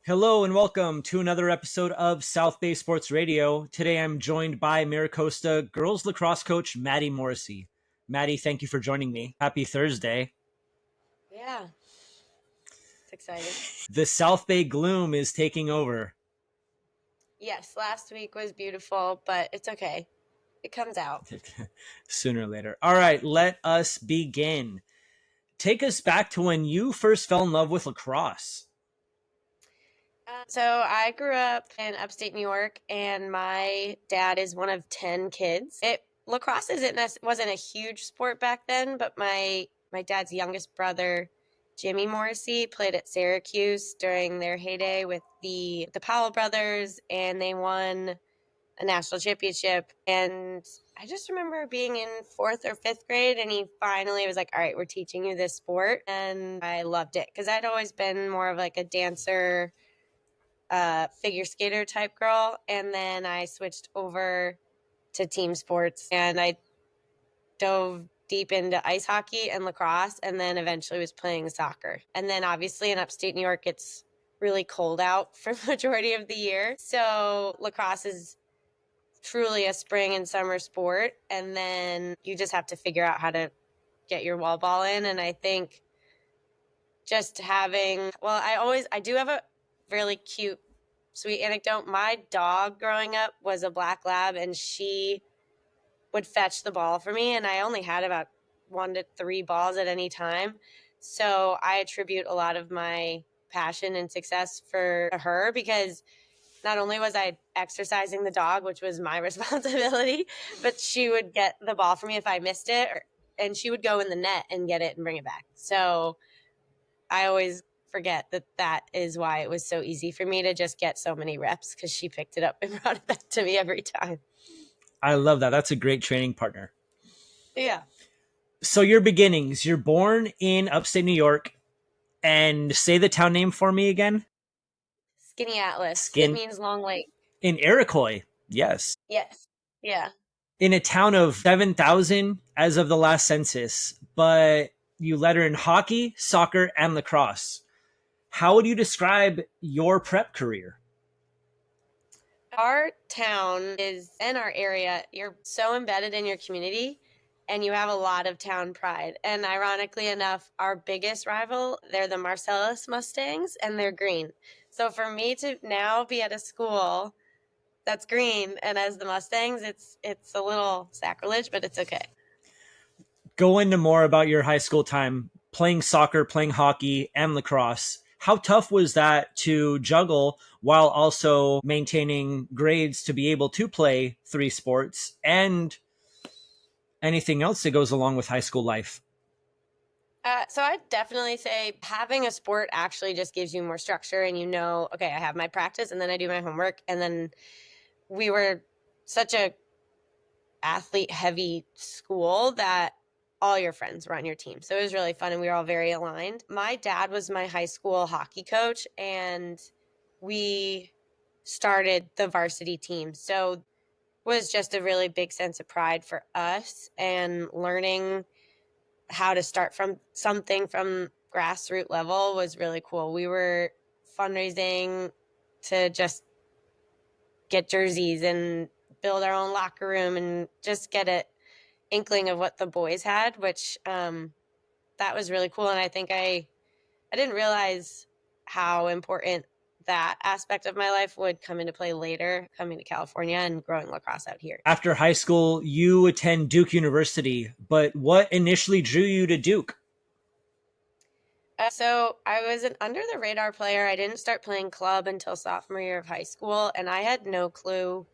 Hello and welcome to another episode of South Bay Sports Radio. Today I'm joined by Mira Costa, girls lacrosse coach Maddy Morrissey. Maddy, thank you for joining me. Happy Thursday. Yeah, it's exciting. The South Bay gloom is taking over. Yes, last week was beautiful, but it's okay. It comes out. Sooner or later. All right, let us begin. Take us back to when you first fell in love with lacrosse. So I grew up in upstate New York, and my dad is one of 10 kids. Lacrosse wasn't a huge sport back then, but my dad's youngest brother, Jimmy Morrissey, played at Syracuse during their heyday with the Powell brothers, and they won a national championship. And I just remember being in fourth or fifth grade, and he finally was like, all right, we're teaching you this sport. And I loved it because I'd always been more of like a dancer, figure skater type girl. And then I switched over to team sports, and I dove deep into ice hockey and lacrosse, and then eventually was playing soccer. And then obviously in upstate New York, it's really cold out for the majority of the year. So lacrosse is truly a spring and summer sport, and then you just have to figure out how to get your wall ball in. And I think just I do have a really cute, sweet anecdote. My dog growing up was a black lab, and she would fetch the ball for me, and I only had about 1 to 3 balls at any time. So I attribute a lot of my passion and success for her, because not only was I exercising the dog, which was my responsibility, but she would get the ball for me if I missed it, and she would go in the net and get it and bring it back. So I always forget that is why it was so easy for me to just get so many reps, because she picked it up and brought it back to me every time. I love that. That's a great training partner. Yeah. So your beginnings, you're born in upstate New York, and say the town name for me again. Skinny Atlas. It Skin means long lake. in Iroquois. Yes. Yes. Yeah. In a town of 7,000 as of the last census, but you letter in hockey, soccer, and lacrosse. How would you describe your prep career? Our town is in our area. You're so embedded in your community, and you have a lot of town pride. And ironically enough, our biggest rival, they're the Marcellus Mustangs, and they're green. So for me to now be at a school that's green and as the Mustangs, it's a little sacrilege, but it's okay. Go into more about your high school time playing soccer, playing hockey, and lacrosse. How tough was that to juggle while also maintaining grades to be able to play 3 sports and anything else that goes along with high school life? So I'd definitely say having a sport actually just gives you more structure, and okay, I have my practice and then I do my homework. And then we were such a athlete heavy school that all your friends were on your team. So it was really fun, and we were all very aligned. My dad was my high school hockey coach, and we started the varsity team. So it was just a really big sense of pride for us, and learning how to start from something from grassroots level was really cool. We were fundraising to just get jerseys and build our own locker room and just get an inkling of what the boys had, which that was really cool. And I think I didn't realize how important that aspect of my life would come into play later, coming to California and growing lacrosse out here. After high school, you attend Duke University, but what initially drew you to Duke? So I was an under the radar player. I didn't start playing club until sophomore year of high school, and I had no clue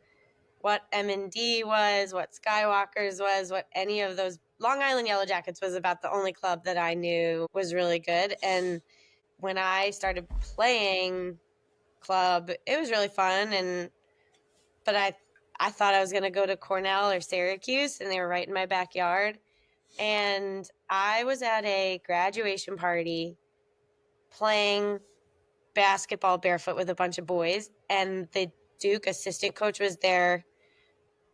what M&D was, what Skywalkers was, what any of those. Long Island Yellow Jackets was about the only club that I knew was really good. And when I started playing club, it was really fun. But I thought I was going to go to Cornell or Syracuse, and they were right in my backyard. And I was at a graduation party playing basketball barefoot with a bunch of boys, and the Duke assistant coach was there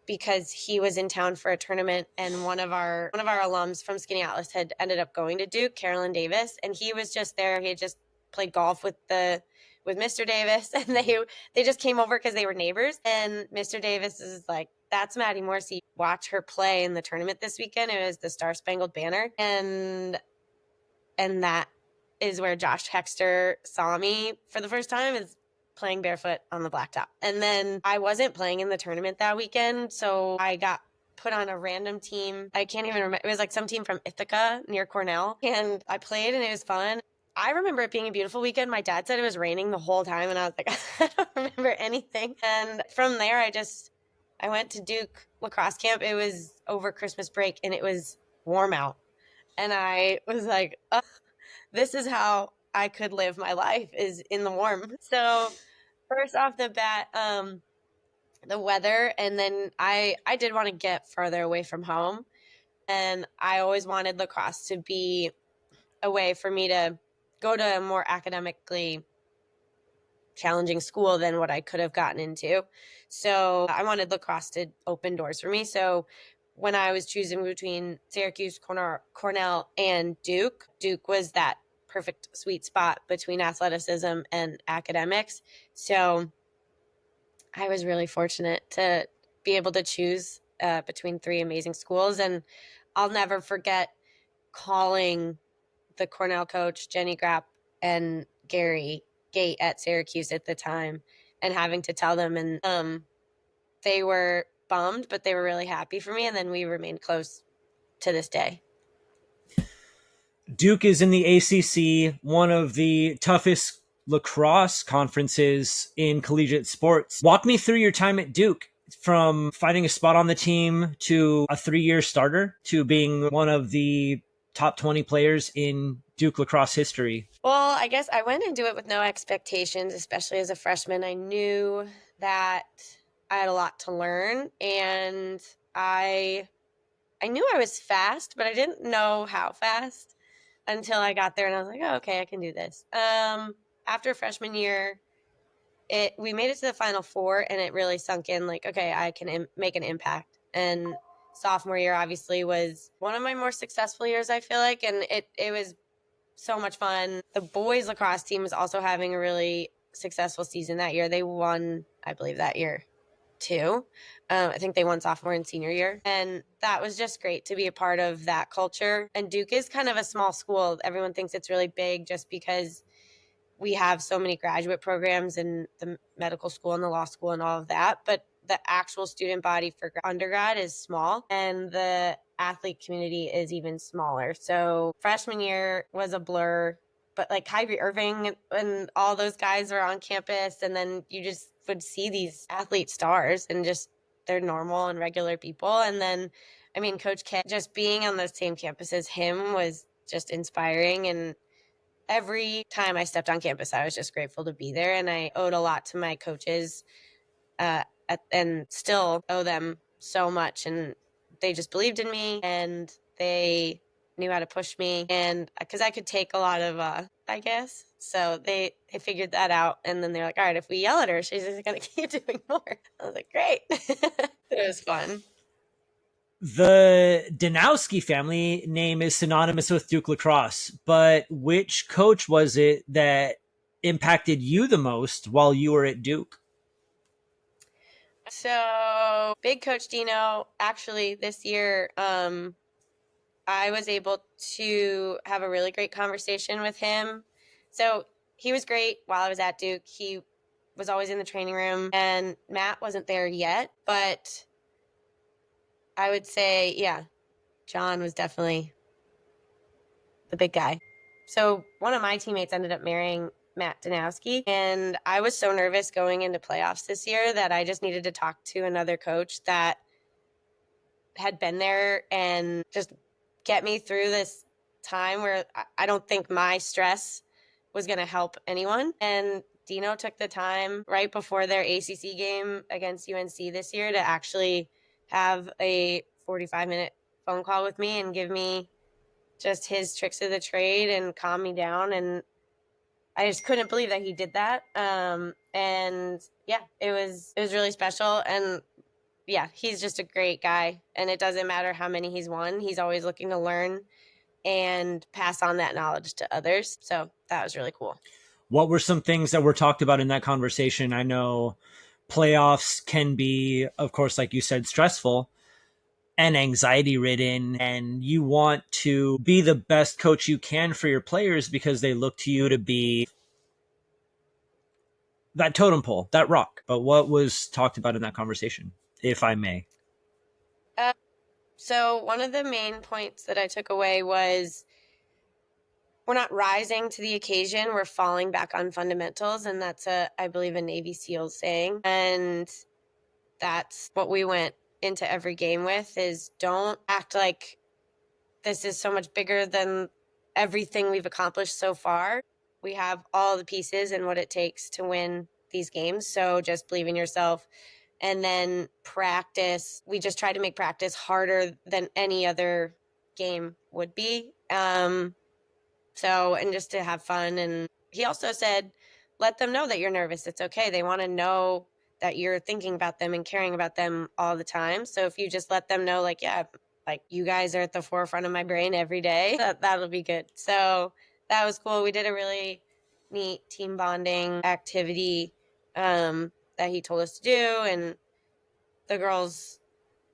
because he was in town for a tournament, and one of our alums from Skinny Atlas had ended up going to Duke, Carolyn Davis, and he was just there. He had just played golf with the with Mr. Davis, and they just came over because they were neighbors. And Mr. Davis is like, that's Maddy Morrissey. Watch her play in the tournament this weekend. It was the Star Spangled Banner. And that is where Josh Hexter saw me for the first time, is playing barefoot on the blacktop. And then I wasn't playing in the tournament that weekend, so I got put on a random team. I can't even remember. It was like some team from Ithaca near Cornell. And I played and it was fun. I remember it being a beautiful weekend. My dad said it was raining the whole time. And I was like, I don't remember anything. And from there, I went to Duke lacrosse camp. It was over Christmas break and it was warm out. And I was like, oh, this is how I could live my life, is in the warm. So first off the bat, the weather, and then I did want to get further away from home, and I always wanted lacrosse to be a way for me to go to a more academically challenging school than what I could have gotten into. So I wanted lacrosse to open doors for me. So when I was choosing between Syracuse, Cornell, and Duke was that perfect sweet spot between athleticism and academics. So I was really fortunate to be able to choose between three amazing schools. And I'll never forget calling the Cornell coach, Jenny Grapp, and Gary Gate at Syracuse at the time, and having to tell them. And they were bummed, but they were really happy for me. And then we remained close to this day. Duke is in the ACC, one of the toughest lacrosse conferences in collegiate sports. Walk me through your time at Duke, from finding a spot on the team to a 3-year starter to being one of the top 20 players in Duke lacrosse history. Well, I guess I went into it with no expectations, especially as a freshman. I knew that I had a lot to learn, and I knew I was fast, but I didn't know how fast until I got there, and I was like, oh, okay, I can do this. After freshman year, we made it to the Final Four, and it really sunk in, like, okay, I can make an impact. And sophomore year obviously was one of my more successful years, I feel like, and it was so much fun. The boys lacrosse team was also having a really successful season that year. They won, I believe, that year too. I think they won sophomore and senior year. And that was just great to be a part of that culture. And Duke is kind of a small school. Everyone thinks it's really big just because we have so many graduate programs in the medical school and the law school and all of that. But the actual student body for undergrad is small, and the athlete community is even smaller. So freshman year was a blur, but like Kyrie Irving and all those guys are on campus, and then you just would see these athlete stars and just they're normal and regular people. And then, I mean, Coach K, just being on the same campus as him was just inspiring. And every time I stepped on campus, I was just grateful to be there. And I owed a lot to my coaches and still owe them so much. And they just believed in me, and they knew how to push me, and because I could take a lot of, I guess. So they figured that out. And then they're like, all right, if we yell at her, she's just going to keep doing more. I was like, great. It was fun. The Danowski family name is synonymous with Duke lacrosse, but which coach was it that impacted you the most while you were at Duke? So big Coach Dino, actually this year, I was able to have a really great conversation with him. So he was great while I was at Duke. He was always in the training room, and Matt wasn't there yet, but I would say, yeah, John was definitely the big guy. So one of my teammates ended up marrying Matt Danowski, and I was so nervous going into playoffs this year that I just needed to talk to another coach that had been there and just get me through this time where I don't think my stress was going to help anyone. And Dino took the time right before their ACC game against UNC this year to actually have a 45-minute phone call with me and give me just his tricks of the trade and calm me down. And I just couldn't believe that he did that. And yeah, it was really special. And yeah, he's just a great guy. And it doesn't matter how many he's won. He's always looking to learn and pass on that knowledge to others. So that was really cool. What were some things that were talked about in that conversation? I know playoffs can be, of course, like you said, stressful and anxiety ridden, and you want to be the best coach you can for your players because they look to you to be that totem pole, that rock. But what was talked about in that conversation, if I may? Uh, so one of the main points that I took away was we're not rising to the occasion, we're falling back on fundamentals. And that's I believe, a Navy SEALs saying. And that's what we went into every game with, is don't act like this is so much bigger than everything we've accomplished so far. We have all the pieces and what it takes to win these games. So just believe in yourself. And then practice. We just try to make practice harder than any other game would be. And just to have fun. And he also said, let them know that you're nervous. It's okay. They want to know that you're thinking about them and caring about them all the time. So if you just let them know, like, yeah, like, you guys are at the forefront of my brain every day, that'll be good. So that was cool. We did a really neat team bonding activity that he told us to do. And the girls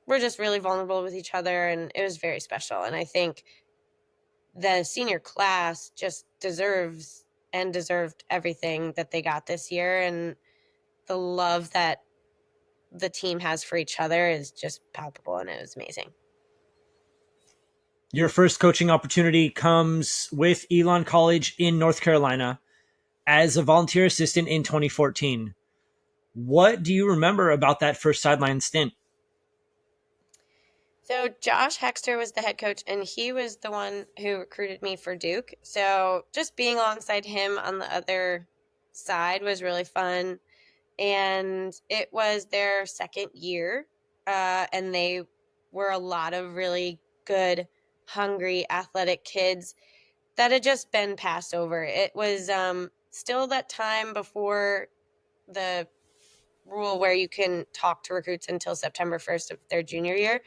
were just really vulnerable with each other. And it was very special. And I think the senior class just deserves and deserved everything that they got this year. And the love that the team has for each other is just palpable, and it was amazing. Your first coaching opportunity comes with Elon College in North Carolina as a volunteer assistant in 2014. What do you remember about that first sideline stint? So Josh Hexter was the head coach, and he was the one who recruited me for Duke. So just being alongside him on the other side was really fun. And it was their second year, and they were a lot of really good, hungry, athletic kids that had just been passed over. It was still that time before the rule where you can talk to recruits until September 1st of their junior year.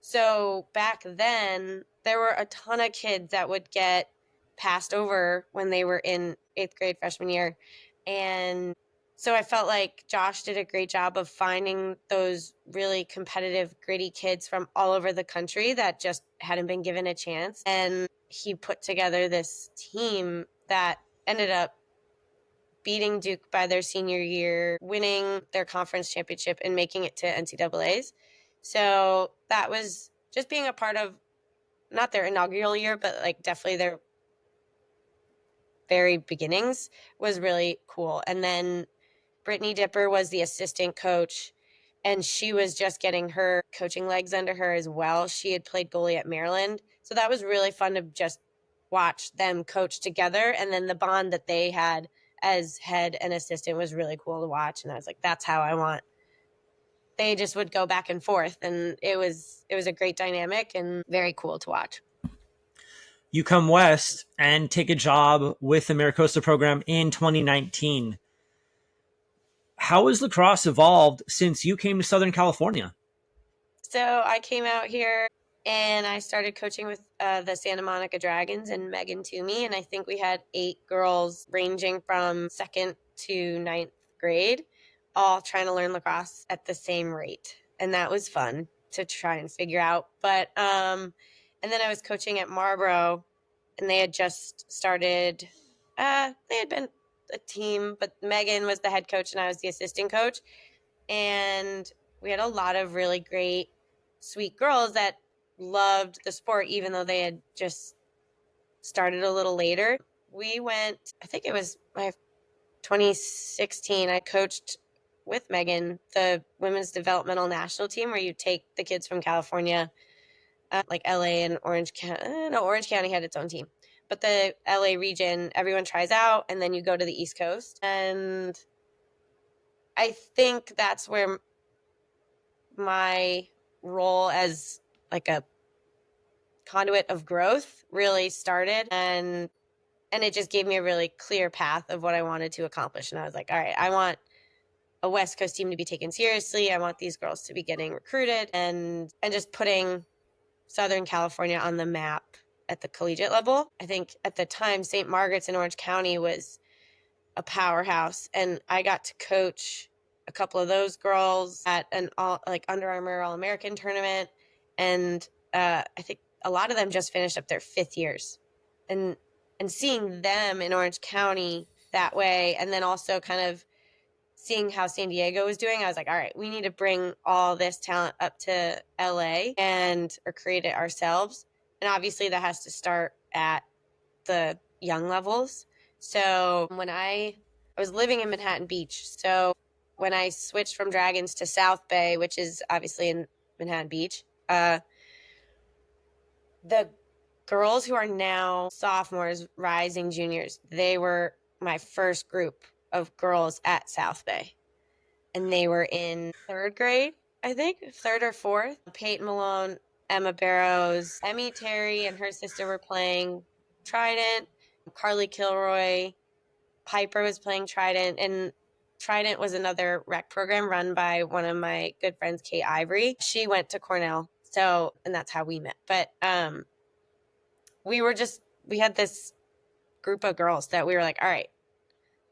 So back then, there were a ton of kids that would get passed over when they were in 8th grade freshman year. And so I felt like Josh did a great job of finding those really competitive, gritty kids from all over the country that just hadn't been given a chance. And he put together this team that ended up beating Duke by their senior year, winning their conference championship, and making it to NCAAs. So that was just being a part of not their inaugural year, but like definitely their very beginnings was really cool. And then Brittany Dipper was the assistant coach, and she was just getting her coaching legs under her as well. She had played goalie at Maryland. So that was really fun to just watch them coach together. And then the bond that they had as head and assistant was really cool to watch. And I was like, that's how I want. They just would go back and forth, and it was a great dynamic and very cool to watch. You come west and take a job with the Mira Costa program in 2019. How has lacrosse evolved since you came to Southern California? So I came out here and I started coaching with the Santa Monica Dragons and Megan Toomey. And I think we had 8 girls ranging from 2nd to 9th grade, all trying to learn lacrosse at the same rate. And that was fun to try and figure out. But, and then I was coaching at Marlboro, and they had just started, they had been a team, but Megan was the head coach and I was the assistant coach. And we had a lot of really great, sweet girls that loved the sport, even though they had just started a little later. We went, I think it was my 2016, I coached with Megan the women's developmental national team, where you take the kids from California, like LA and Orange County. No, Orange County had its own team, but the LA region, everyone tries out, and then you go to the East Coast. And I think that's where my role as like a conduit of growth really started. And it just gave me a really clear path of what I wanted to accomplish. And I was like, all right, I want a West Coast team to be taken seriously. I want these girls to be getting recruited, and just putting Southern California on the map at the collegiate level. I think at the time, St. Margaret's in Orange County was a powerhouse, and I got to coach a couple of those girls at an Under Armour All-American tournament, and I think a lot of them just finished up their 5th years, and seeing them in Orange County that way, and then also kind of seeing how San Diego was doing, I was like, all right, we need to bring all this talent up to LA or create it ourselves. And obviously that has to start at the young levels. So when I was living in Manhattan Beach, so when I switched from Dragons to South Bay, which is obviously in Manhattan Beach, the girls who are now sophomores, rising juniors, they were my first group of girls at South Bay. And they were in 3rd grade, I think, 3rd or 4th. Peyton Malone, Emma Barrows, Emmy Terry and her sister were playing Trident. Carly Kilroy, Piper was playing Trident, and Trident was another rec program run by one of my good friends, Kate Ivory. She went to Cornell, and that's how we met. But we had this group of girls that we were like, all right,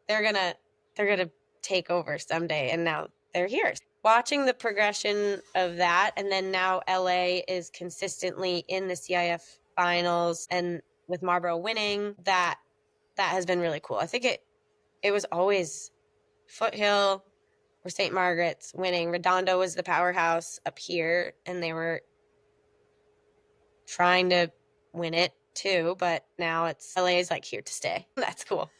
they're gonna take over someday, and now they're here. Watching the progression of that, and then now LA is consistently in the CIF finals, and with Marlboro winning, that has been really cool. I think it was always Foothill or St. Margaret's winning. Redondo was the powerhouse up here, and they were trying to win it too, but now LA is like here to stay. That's cool.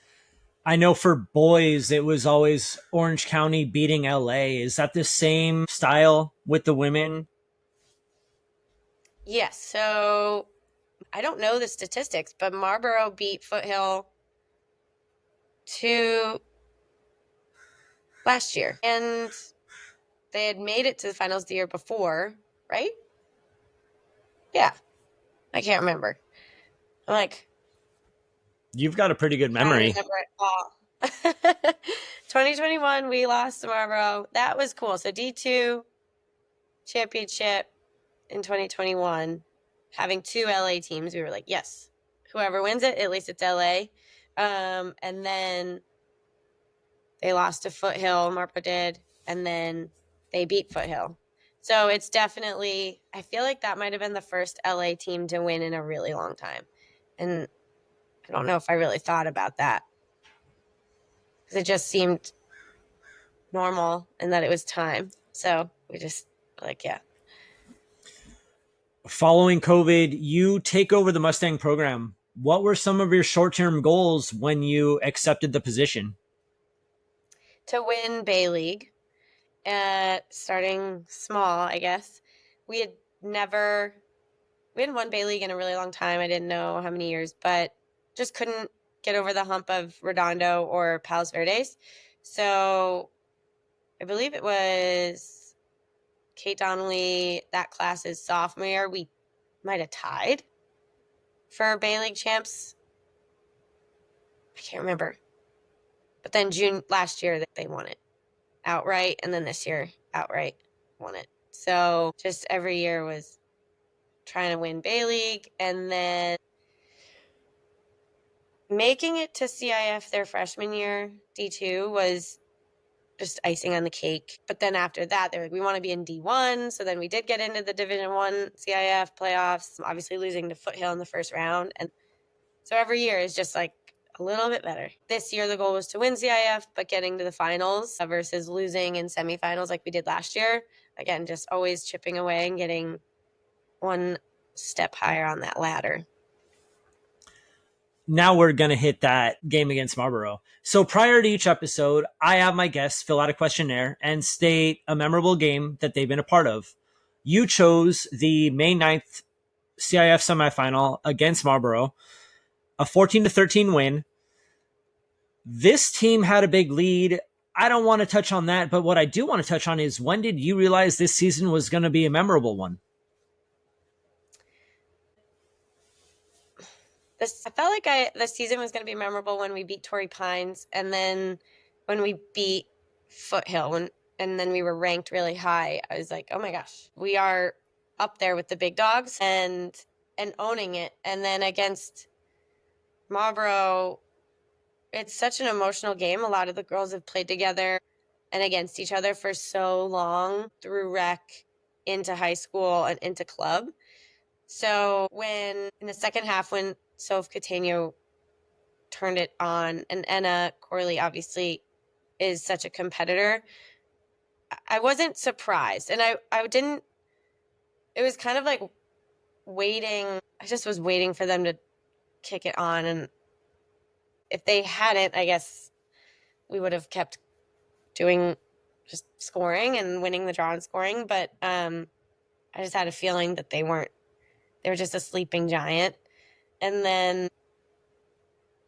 I know for boys, it was always Orange County beating LA. Is that the same style with the women? Yes. So I don't know the statistics, but Marlboro beat Foothill 2 last year. And they had made it to the finals the year before, right? Yeah. I can't remember. I'm like, You've got a pretty good trying to memory. remember it all. 2021, we lost to Marlboro. That was cool. So D2 championship in 2021, having 2 LA teams, we were like, yes, whoever wins it, at least it's LA. And then they lost to Foothill, Marlboro did, and then they beat Foothill. So it's definitely, I feel like that might have been the first LA team to win in a really long time. And I don't know if I really thought about that, because it just seemed normal and that it was time. So we just like, yeah. Following COVID, you take over the Mustang program. What were some of your short-term goals when you accepted the position? To win Bay League, starting small, I guess. We had never, we hadn't won Bay League in a really long time. I didn't know how many years, but just couldn't get over the hump of Redondo or Palos Verdes. So I believe it was Kate Donnelly, that class's sophomore year, we might have tied for Bay League champs. I can't remember. But then June last year, they won it outright. And then this year, outright won it. So just every year was trying to win Bay League. And then making it to CIF their freshman year, D2, was just icing on the cake. But then after that, they're like, we want to be in D1. So then we did get into the Division 1 CIF playoffs, obviously losing to Foothill in the first round. And so every year is just like a little bit better. This year, the goal was to win CIF, but getting to the finals versus losing in semifinals like we did last year. Again, just always chipping away and getting one step higher on that ladder. Now we're going to hit that game against Marlboro. So prior to each episode, I have my guests fill out a questionnaire and state a memorable game that they've been a part of. You chose the May 9th CIF semifinal against Marlboro, a 14-13 win. This team had a big lead. I don't want to touch on that, but what I do want to touch on is, when did you realize this season was going to be a memorable one? I felt like the season was going to be memorable when we beat Torrey Pines, and then when we beat Foothill, and then we were ranked really high. I was like, oh my gosh, we are up there with the big dogs and owning it. And then against Marlboro, it's such an emotional game. A lot of the girls have played together and against each other for so long through rec into high school and into club. So when in the second half, when Soph Catania turned it on, and Enna Corley obviously is such a competitor, I wasn't surprised. And I didn't, it was kind of like waiting. I just was waiting for them to kick it on. And if they hadn't, I guess we would have kept doing just scoring and winning the draw and scoring. But I just had a feeling that they were just a sleeping giant. And then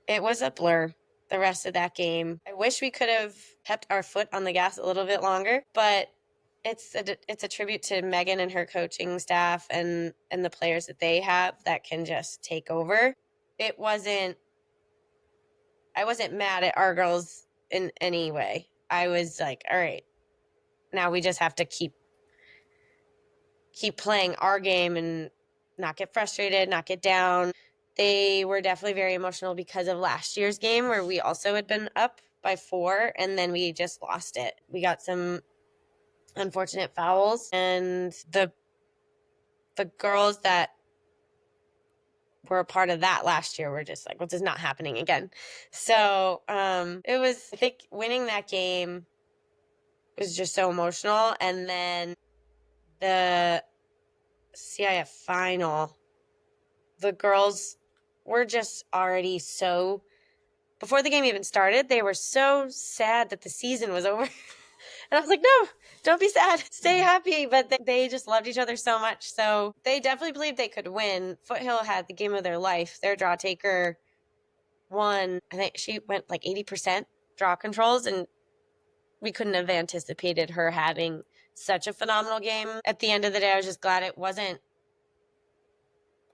it was a blur the rest of that game. I wish we could have kept our foot on the gas a little bit longer, but it's a tribute to Megan and her coaching staff and the players that they have that can just take over. I wasn't mad at our girls in any way. I was like, all right, now we just have to keep playing our game and not get frustrated, not get down. They were definitely very emotional because of last year's game where we also had been up by 4 and then we just lost it. We got some unfortunate fouls, and the girls that were a part of that last year were just like, well, this is not happening again. So it was, I think winning that game was just so emotional. And then the CIF final, the girls were just already so, before the game even started, they were so sad that the season was over. And I was like, no, don't be sad. Stay happy. But they just loved each other so much. So they definitely believed they could win. Foothill had the game of their life. Their draw taker won. I think she went like 80% draw controls, and we couldn't have anticipated her having such a phenomenal game. At the end of the day, I was just glad it wasn't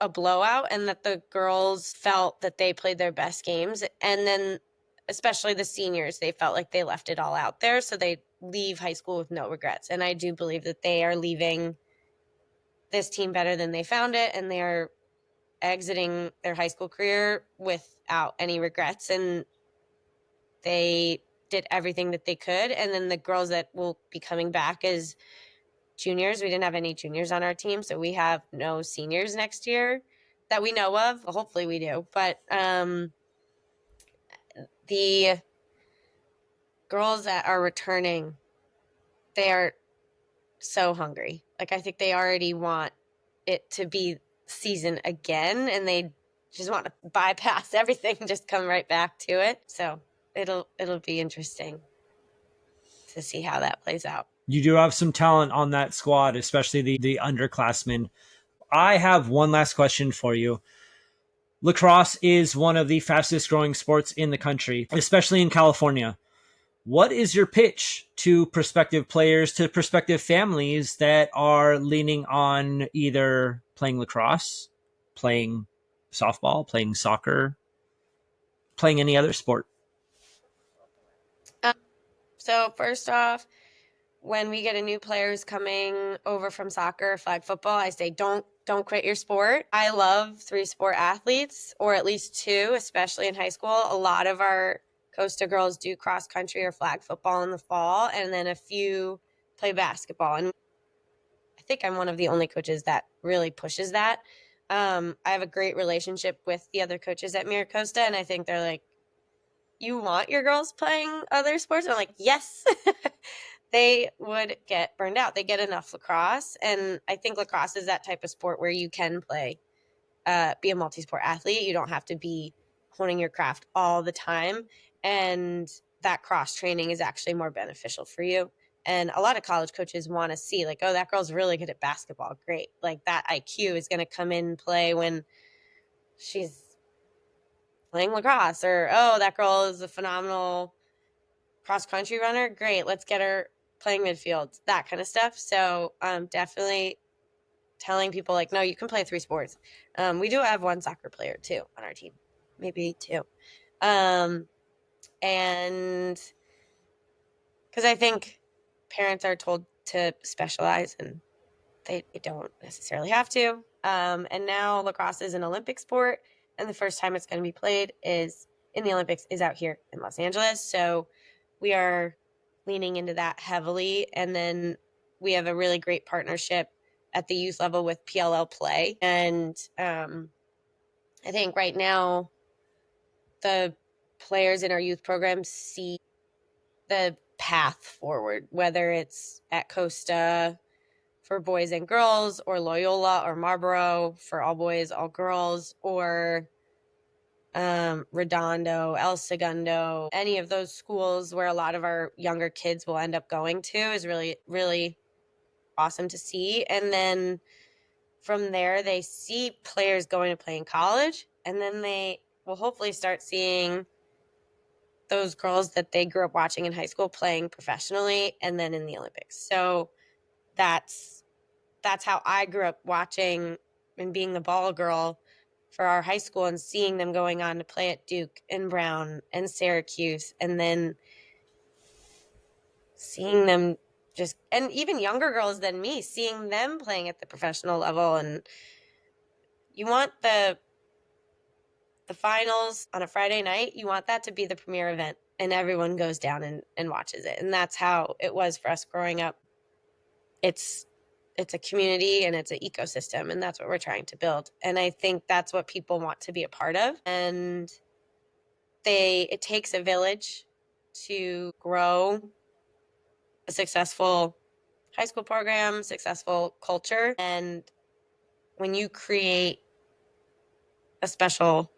a blowout and that the girls felt that they played their best games. And then especially the seniors, they felt like they left it all out there. So they leave high school with no regrets. And I do believe that they are leaving this team better than they found it. And they are exiting their high school career without any regrets. And they did everything that they could. And then the girls that will be coming back as juniors, we didn't have any juniors on our team, so we have no seniors next year that we know of. Well, hopefully we do. But the girls that are returning, they are so hungry. Like, I think they already want it to be season again, and they just want to bypass everything and just come right back to it. So it'll be interesting to see how that plays out. You do have some talent on that squad, especially the underclassmen. I have one last question for you. Lacrosse is one of the fastest growing sports in the country, especially in California. What is your pitch to prospective players, to prospective families that are leaning on either playing lacrosse, playing softball, playing soccer, playing any other sport? So first off, when we get a new player who's coming over from soccer or flag football, I say don't quit your sport. I love 3-sport athletes, or at least 2, especially in high school. A lot of our Costa girls do cross country or flag football in the fall, and then a few play basketball. And I think I'm one of the only coaches that really pushes that. I have a great relationship with the other coaches at Mira Costa, and I think they're like, you want your girls playing other sports? And I'm like, yes. They would get burned out. They get enough lacrosse. And I think lacrosse is that type of sport where you can play, be a multi-sport athlete. You don't have to be honing your craft all the time. And that cross training is actually more beneficial for you. And a lot of college coaches want to see, like, oh, that girl's really good at basketball. Great. Like, that IQ is going to come in and play when she's playing lacrosse. Or, oh, that girl is a phenomenal cross-country runner. Great. Let's get her playing midfield, that kind of stuff. So definitely telling people, like, no, you can play 3 sports. We do have 1 soccer player too on our team, maybe 2. And because I think parents are told to specialize and they don't necessarily have to. And now lacrosse is an Olympic sport, and the first time it's going to be played is in the Olympics is out here in Los Angeles. So we are leaning into that heavily. And then we have a really great partnership at the youth level with PLL Play. And I think right now the players in our youth program see the path forward, whether it's at Costa for boys and girls, or Loyola or Marlboro for all boys, all girls, or Redondo, El Segundo, any of those schools where a lot of our younger kids will end up going to is really, really awesome to see. And then from there, they see players going to play in college, and then they will hopefully start seeing those girls that they grew up watching in high school playing professionally and then in the Olympics. So that's how I grew up watching and being the ball girl for our high school, and seeing them going on to play at Duke and Brown and Syracuse, and then seeing them just, and even younger girls than me, seeing them playing at the professional level. And you want the finals on a Friday night, you want that to be the premier event, and everyone goes down and watches it. And that's how it was for us growing up. It's a community and it's an ecosystem, and that's what we're trying to build. And I think that's what people want to be a part of. And it takes a village to grow a successful high school program, successful culture. And when you create a special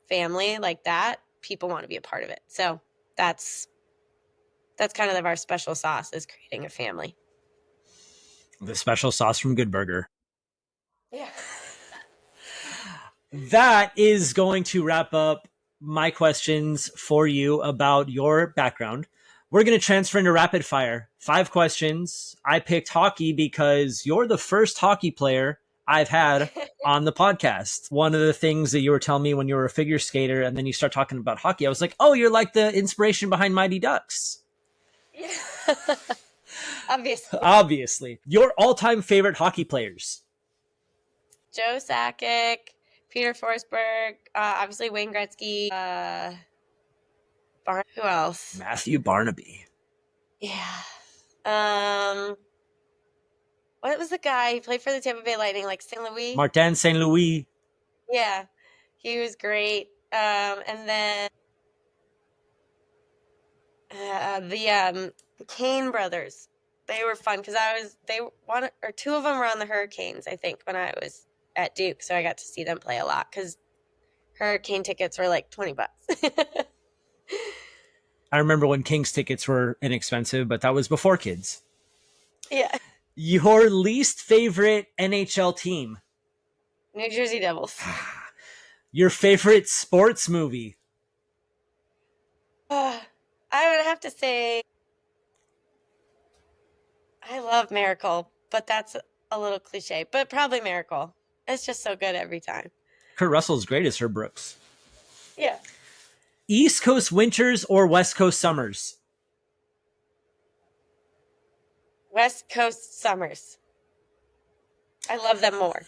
family like that, people want to be a part of it. So that's kind of our special sauce, is creating a family. The special sauce from Good Burger. Yeah. That is going to wrap up my questions for you about your background. We're going to transfer into rapid fire. 5 questions. I picked hockey because you're the first hockey player I've had on the podcast. One of the things that you were telling me when you were a figure skater and then you start talking about hockey, I was like, oh, you're like the inspiration behind Mighty Ducks. Yeah. Obviously. Your all-time favorite hockey players? Joe Sakic, Peter Forsberg, obviously Wayne Gretzky, who else? Matthew Barnaby. Yeah. What was the guy? He played for the Tampa Bay Lightning, like St. Louis? Martin St. Louis. Yeah. He was great. And then the Kane brothers. They were fun because two of them were on the Hurricanes, I think, when I was at Duke. So I got to see them play a lot because Hurricane tickets were like $20. I remember when Kings tickets were inexpensive, but that was before kids. Yeah. Your least favorite NHL team? New Jersey Devils. Your favorite sports movie? I would have to say I love Miracle, but that's a little cliche. But probably Miracle. It's just so good every time. Kurt Russell's great as Herb Brooks. Yeah. East Coast winters or West Coast summers? West Coast summers. I love them more.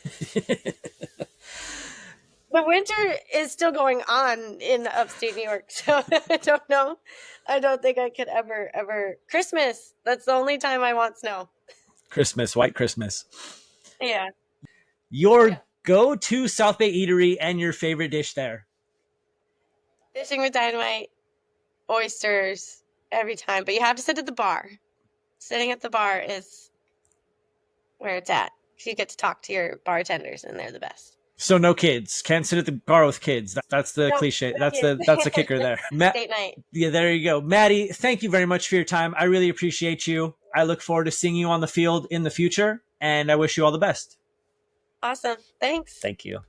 The winter is still going on in upstate New York, so I don't know. I don't think I could ever. Christmas. That's the only time I want snow. Christmas, white Christmas. Yeah. Your go-to South Bay eatery and your favorite dish there? Fishing with Dynamite, oysters, every time. But you have to sit at the bar. Sitting at the bar is where it's at. You get to talk to your bartenders, and they're the best. So no kids. Can't sit at the bar with kids. That's the cliche. That's the kicker there. Date night. Yeah, there you go. Maddy, thank you very much for your time. I really appreciate you. I look forward to seeing you on the field in the future, and I wish you all the best. Awesome. Thanks. Thank you.